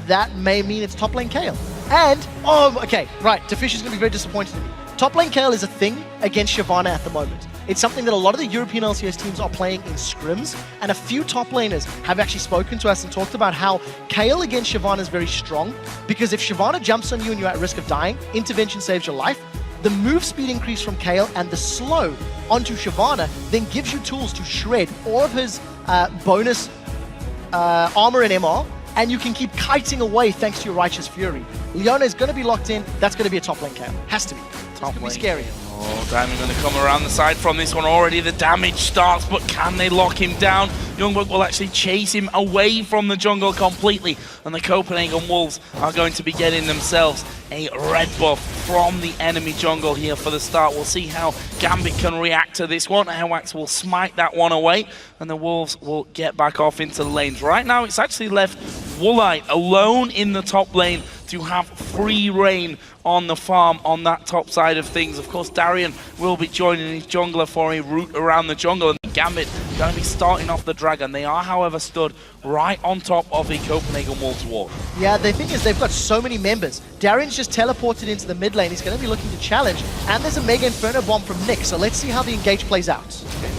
that may mean it's top lane Kayle. And, oh, okay, right, Defish is going to be very disappointed in me. Top lane Kayle is a thing against Shyvana at the moment. It's something that a lot of the European LCS teams are playing in scrims, and a few top laners have actually spoken to us and talked about how Kayle against Shyvana is very strong, because if Shyvana jumps on you and you're at risk of dying, intervention saves your life. The move speed increase from Kayle and the slow onto Shyvana then gives you tools to shred all of his bonus armor and MR, and you can keep kiting away thanks to your Righteous Fury. Leona is going to be locked in. That's going to be a top lane Kayle. Has to be. It's going to be scary. Oh, Diamond going to come around the side from this one already. The damage starts, but can they lock him down? Youngbuck will actually chase him away from the jungle completely, and the Copenhagen Wolves are going to be getting themselves a red buff from the enemy jungle here for the start. We'll see how Gambit can react to this one. Airwax will smite that one away, and the Wolves will get back off into the lanes. Right now, it's actually left Woolite alone in the top lane to have free reign on the farm on that top side of things. Of course, Darian will be joining his jungler for a route around the jungle, and Gambit going to be starting off the Dragon. They are, however, stood right on top of the Copenhagen Wolves wall. Yeah, the thing is, they've got so many members. Darian's just teleported into the mid lane. He's going to be looking to challenge, and there's a Mega Inferno Bomb from Nick, so let's see how the engage plays out.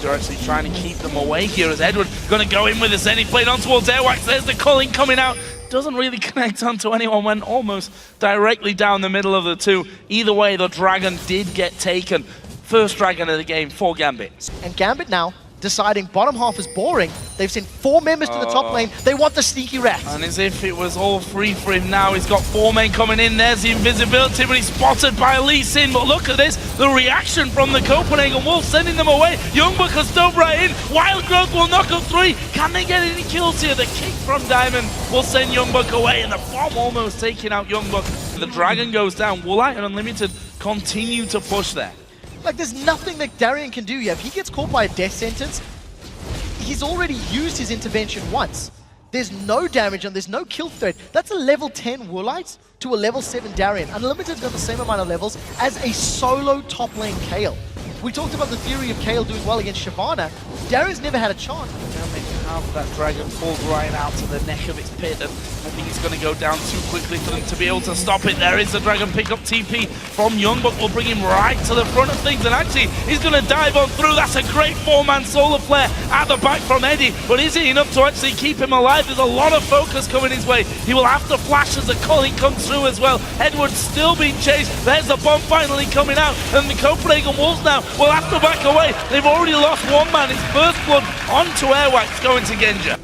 They're actually trying to keep them away here as Edward going to go in with the Zen. He played on towards Airwax. There's the calling coming out. Doesn't really connect onto anyone, went almost directly down the middle of the two. Either way, the Dragon did get taken. First Dragon of the game for Gambit. And Gambit now deciding bottom half is boring. They've sent 4 members to the top lane. They want the sneaky rat. And as if it was all free for him now, he's got 4 men coming in. There's the invisibility, but he's spotted by Lee Sin. But look at this, the reaction from the Copenhagen Wolves, sending them away. Youngbuck has dove right in. Wild Growth will knock up 3. Can they get any kills here? The kick from Diamond will send Youngbuck away, and the bomb almost taking out Youngbuck. The Dragon goes down. Woolite and Unlimited continue to push there. Like, there's nothing that Darian can do here. If he gets caught by a death sentence, he's already used his intervention once. There's no damage and there's no kill threat. That's a level 10 Woolite to a level 7 Darian. Unlimited's got the same amount of levels as a solo top lane Kayle. We talked about the theory of Kayle doing well against Shyvana. Darian's never had a chance. Now they have that Dragon pulled right out to the neck of its pit, and I think it's going to go down too quickly for them to be able to stop it. There is the Dragon pick up TP from Youngbuck, will bring him right to the front of things, and actually he's going to dive on through. That's a great 4-man solar flare at the back from Eddie, but is it enough to actually keep him alive? There's a lot of focus coming his way. He will have to flash as the calling comes through as well. Edward's still being chased. There's the bomb finally coming out, and the Copenhagen Wolves now will have to back away. They've already lost 1 man. His first blood onto Airwax going to Genja.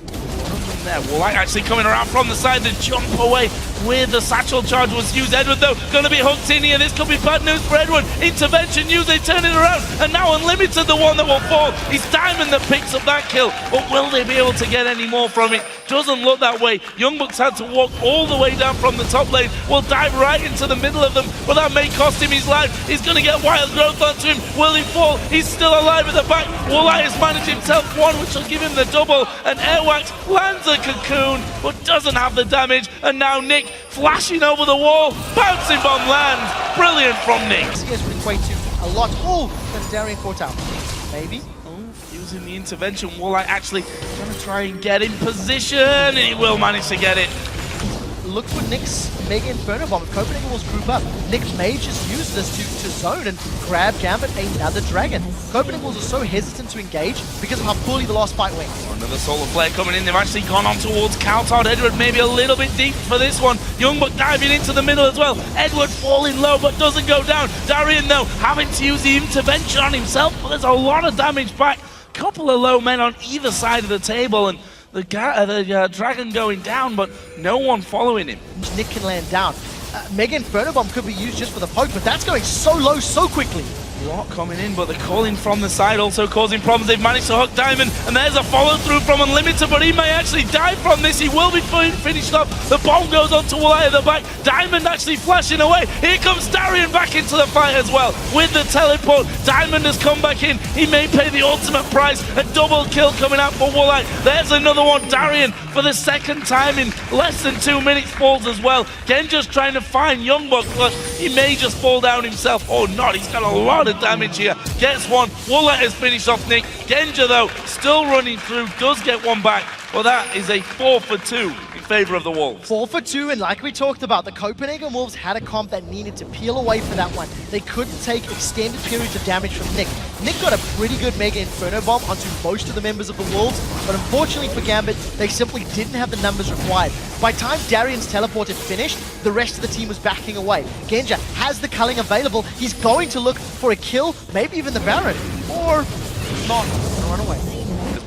There, Woolite actually coming around from the side to jump away with the satchel charge was used. Edward though going to be hooked in here. This could be bad news for Edward. Intervention used, they turn it around, and now Unlimited the one that will fall. It's Diamond that picks up that kill, but will they be able to get any more from it? Doesn't look that way. Youngbuck's had to walk all the way down from the top lane, will dive right into the middle of them, but that may cost him his life. He's going to get Wild Growth onto him. Will he fall? He's still alive at the back. Woolite has managed himself 1, which will give him the double, and Airwax lands a cocoon, but doesn't have the damage, and now Nick flashing over the wall, bouncing bomb lands. Brilliant from Nick. LCS would equate to a lot. Oh, that's Darian caught out. Maybe. Using the intervention, Woolite actually going to try and get in position, and he will manage to get it. Look for Nick's Mega Inferno Bomb. If Copenhagen Wolves group up, Nick may just use this to zone and grab Gambit another Dragon. Copenhagen Wolves are so hesitant to engage because of how poorly the last fight went. Another solar flare coming in. They've actually gone on towards Coulthard. Edward maybe a little bit deep for this one. Youngbuck diving into the middle as well. Edward falling low but doesn't go down. Darian though having to use the intervention on himself, but there's a lot of damage back. Couple of low men on either side of the table, and the Dragon going down, but no one following him. Nick can land down. Mega Inferno Bomb could be used just for the poke, but that's going so low so quickly. A lot coming in, but the calling from the side also causing problems. They've managed to hook Diamond, and there's a follow-through from Unlimited, but he may actually die from this. He will be finished up. The bomb goes on to Woolite at the back. Diamond actually flashing away. Here comes Darian back into the fight as well. With the teleport, Diamond has come back in. He may pay the ultimate price. A double kill coming out for Woolite. There's another one. Darian, for the 2nd time in less than 2 minutes, falls as well. Genja's trying to find Youngbuck, but he may just fall down himself or not. He's got a lot of the damage here. Gets one. Woolite has finished off Nick. Genja, though, still running through, does get one back. Well, that is a 4 for 2 in favor of the Wolves. 4 for 2, and like we talked about, the Copenhagen Wolves had a comp that needed to peel away for that one. They couldn't take extended periods of damage from Nick. Nick got a pretty good Mega Inferno Bomb onto most of the members of the Wolves, but unfortunately for Gambit, they simply didn't have the numbers required. By the time Darian's teleport had finished, the rest of the team was backing away. Genja has the culling available. He's going to look for a kill, maybe even the Baron, or not, and run away.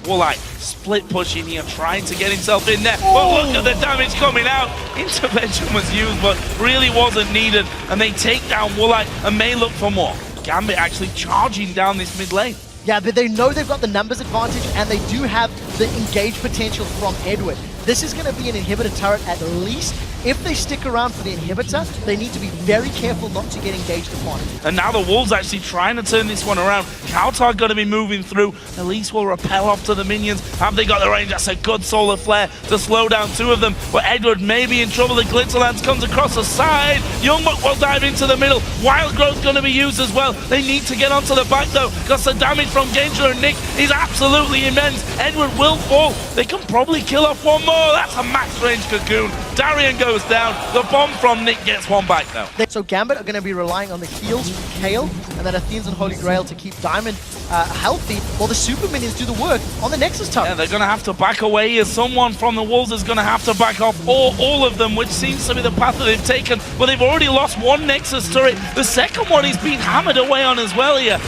Woolite split pushing here, trying to get himself in there. But look at the damage coming out. Intervention was used, but really wasn't needed. And they take down Woolite and may look for more. Gambit actually charging down this mid lane. Yeah, but they know they've got the numbers advantage, and they do have the engage potential from Edward. This is going to be an inhibitor turret at least. If they stick around for the inhibitor, they need to be very careful not to get engaged upon. And now the Wolves actually trying to turn this one around. Kautar going to be moving through. Elise will repel off to the minions. Have they got the range? That's a good solar flare to slow down two of them. But Edward may be in trouble. The Glitterlance comes across the side. Youngbuck will dive into the middle. Wild Growth going to be used as well. They need to get onto the back though, because the damage from Genja and Nick is absolutely immense. Edward will fall. They can probably kill off one more. That's a max range cocoon. Darian goes down. The bomb from Nick gets one back though. So Gambit are going to be relying on the heals from Kale and then Athene's and Holy Grail to keep Diamond healthy, while the super minions do the work on the Nexus turret. Yeah, they're going to have to back away here. Someone from the Wolves is going to have to back off, or all of them, which seems to be the path that they've taken. But they've already lost one Nexus turret. The second one is being hammered away on as well here.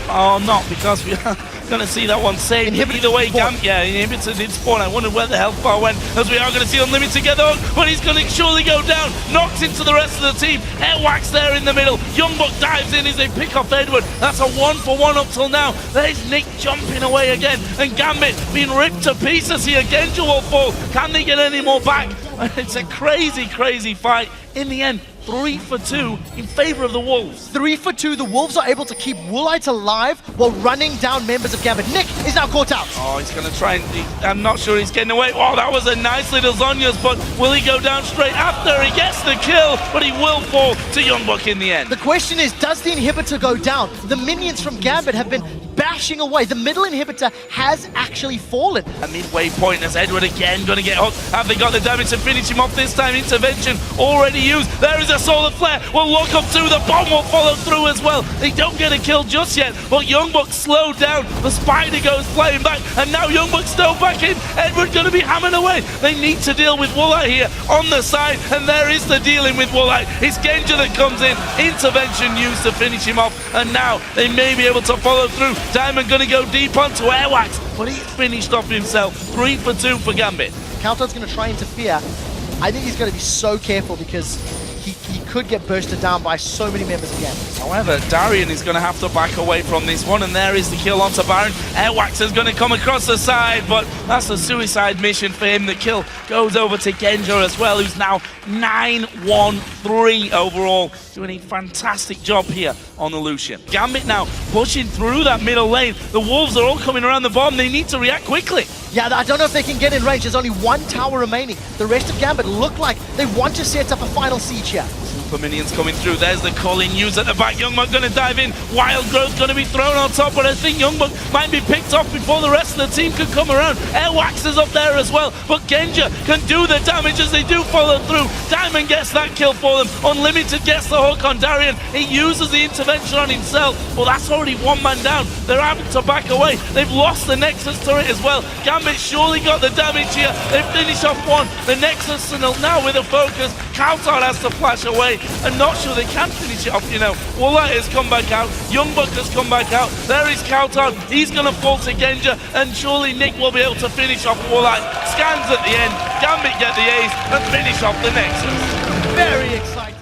Oh, not because we are going to see that one saved. Either way, Inhibitor did spawn. I wonder where the health bar went, as we are going to see Unlimited get on, but he's going to surely go down. Knocked into the rest of the team. Airwax there in the middle. Youngbuck dives in as they pick off Edward. That's a 1-for-1 up till now. There's Nick jumping away again, and Gambit being ripped to pieces here. Genja will fall. Can they get any more back? It's a crazy, crazy fight. In the end, 3 for 2 in favor of the Wolves. 3 for 2. The Wolves are able to keep Woolite alive while running down members of Gambit. Nick is now caught out. Oh, he's going to try and... I'm not sure he's getting away. Oh, that was a nice little Zhonya's, but will he go down straight after? He gets the kill, but he will fall to Youngbuck in the end. The question is, does the inhibitor go down? The minions from Gambit have been bashing away. The middle inhibitor has actually fallen. A midway point as Edward again going to get hooked. Have they got the damage to finish him off this time? Intervention already used. There is a solar flare. Will look up to the bomb will follow through as well. They don't get a kill just yet, but Youngbuck slowed down. The spider goes flying back, and now Youngbuck's still back in. Edward going to be hammered away. They need to deal with Woolite here on the side, and there is the dealing with Woolite. It's Genja that comes in. Intervention used to finish him off, and now they may be able to follow through. Diamond going to go deep onto Airwax, but he's finished off himself. 3 for 2 for Gambit. Countdown's going to try interfere. I think he's going to be so careful because he could get bursted down by so many members of Gambit. However, Darian is going to have to back away from this one, and there is the kill onto Baron. Airwax is going to come across the side, but that's a suicide mission for him. The kill goes over to Genja as well, who's now 9-1-3 overall, doing a fantastic job here on the Lucian. Gambit now pushing through that middle lane. The Wolves are all coming around the bottom. They need to react quickly. Yeah, I don't know if they can get in range. There's only one tower remaining. The rest of Gambit look like they want to set up a final siege here. Super minions coming through. There's the calling used at the back. Youngbuck going to dive in. Wild Growth going to be thrown on top, but I think Youngbuck might be picked off before the rest of the team can come around. Airwax is up there as well, but Genja can do the damage as they do follow through. Diamond gets that kill for them. Unlimited gets the hook on Darian. He uses the intervention on himself. Well, that's already one man down. They're having to back away. They've lost the Nexus turret as well. Gambit surely got the damage here. They finish off one. The Nexus now with a focus. Kautar has to flash away. I'm not sure they can finish it off, you know. Woolite has come back out. Youngbuck has come back out. There is Kautar. He's going to fall to Genja, and surely Nick will be able to finish off Woolite. Scans at the end. Gambit get the ace and finish off the Nexus. Very exciting.